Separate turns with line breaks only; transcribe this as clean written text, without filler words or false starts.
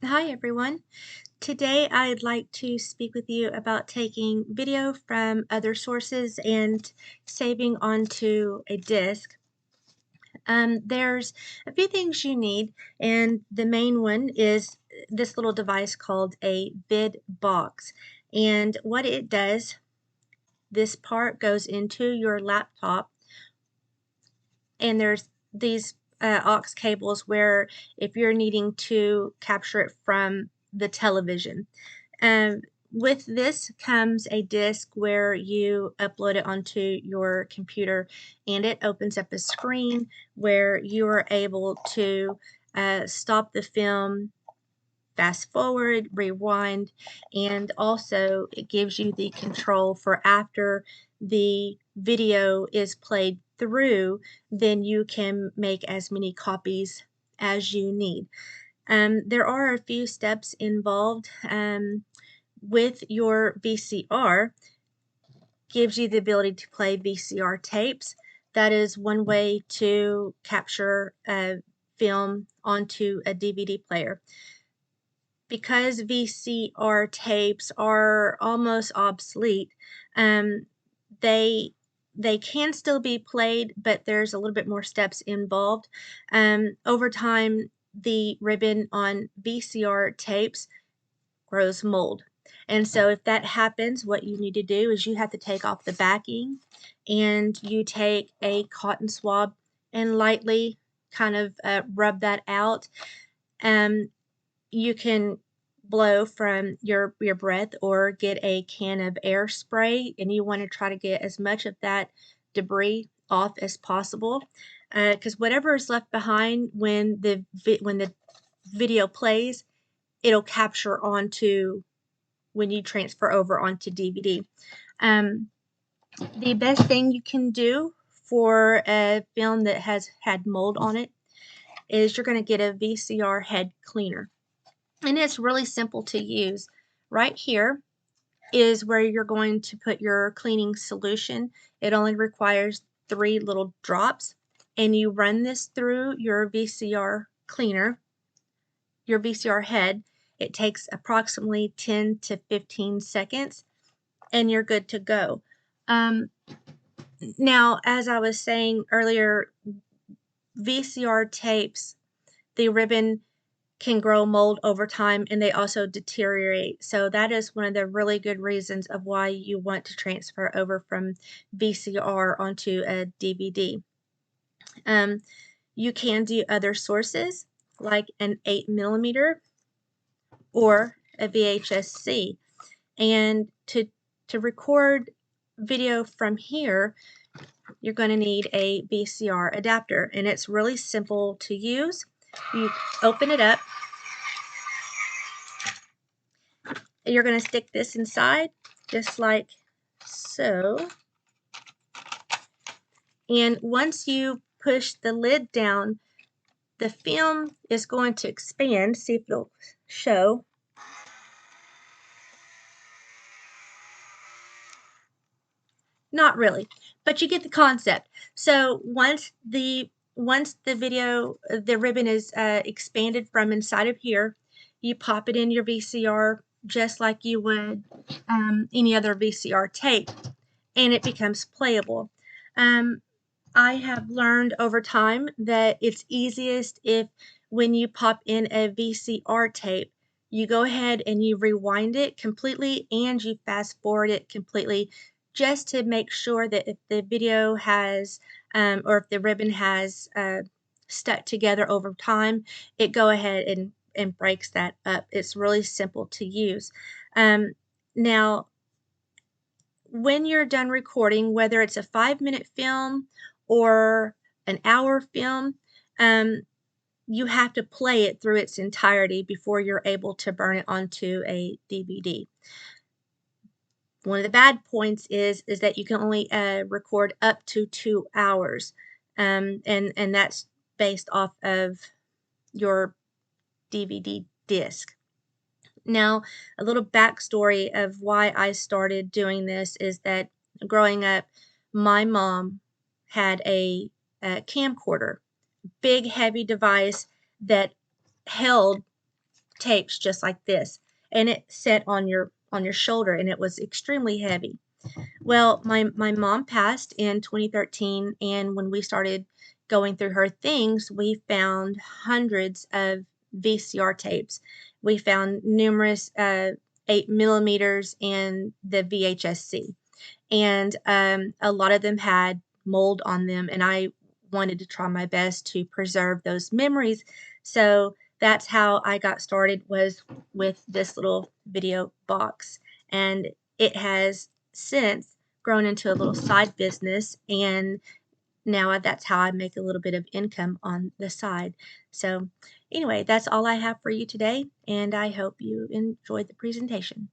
Hi everyone. Today I'd like to speak with you about taking video from other sources and saving onto a disk. There's a few things you need, and the main one is this little device called a vid box. And what it does, this part goes into your laptop, and there's these aux cables where if you're needing to capture it from the television. Um, with this comes a disk where you upload it onto your computer, and it opens up a screen where you are able to stop the film, fast forward, rewind, and also it gives you the control for after the video is played through, then you can make as many copies as you need. There are a few steps involved. With your VCR, gives you the ability to play VCR tapes. That is one way to capture a film onto a DVD player. Because VCR tapes are almost obsolete, um, they they can still be played, but there's a little bit more steps involved. Over time, the ribbon on VCR tapes grows mold. And so if that happens, what you need to do is you have to take off the backing, and you take a cotton swab and lightly kind of rub that out. Um, you can blow from your breath or get a can of air spray, and you want to try to get as much of that debris off as possible, because whatever is left behind when the video plays, it'll capture onto when you transfer over onto DVD. Um, the best thing you can do for a film that has had mold on it is you're going to get a VCR head cleaner. And it's really simple to use. Right here is where you're going to put your cleaning solution. It only requires 3 little drops, and you run this through your VCR cleaner, your VCR head. It takes approximately 10 to 15 seconds, and you're good to go. Um, Now, as I was saying earlier, VCR tapes, the ribbon can grow mold over time, and they also deteriorate. So that is one of the really good reasons of why you want to transfer over from VCR onto a DVD. Um, you can do other sources like an 8mm or a VHS-C. And to record video from here, you're going to need a VCR adapter, and it's really simple to use. You open it up, and you're going to stick this inside just like so. And once you push the lid down, the film is going to expand. See if it'll show. Not really, but you get the concept. So once the video, the ribbon is expanded from inside of here, you pop it in your VCR just like you would any other VCR tape, and it becomes playable. Um, I have learned over time that it's easiest if when you pop in a VCR tape, you go ahead and you rewind it completely and you fast forward it completely, just to make sure that if the video has or if the ribbon has stuck together over time, it go ahead and breaks that up. It's really simple to use. Um, Now, when you're done recording, whether it's a 5-minute film or an hour film, um, you have to play it through its entirety before you're able to burn it onto a DVD. One of the bad points is that you can only record up to 2 hours, and that's based off of your DVD disc. Now, a little backstory of why I started doing this is that growing up, my mom had a camcorder, big, heavy device that held tapes just like this, and it sat on your shoulder, and it was extremely heavy. Well, my mom passed in 2013, and when we started going through her things, we found hundreds of VCR tapes. We found numerous 8 millimeters and the VHS-C, and a lot of them had mold on them, and I wanted to try my best to preserve those memories. So that's how I got started, was with this little video box, and it has since grown into a little side business, and now that's how I make a little bit of income on the side. So anyway, that's all I have for you today, and I hope you enjoyed the presentation.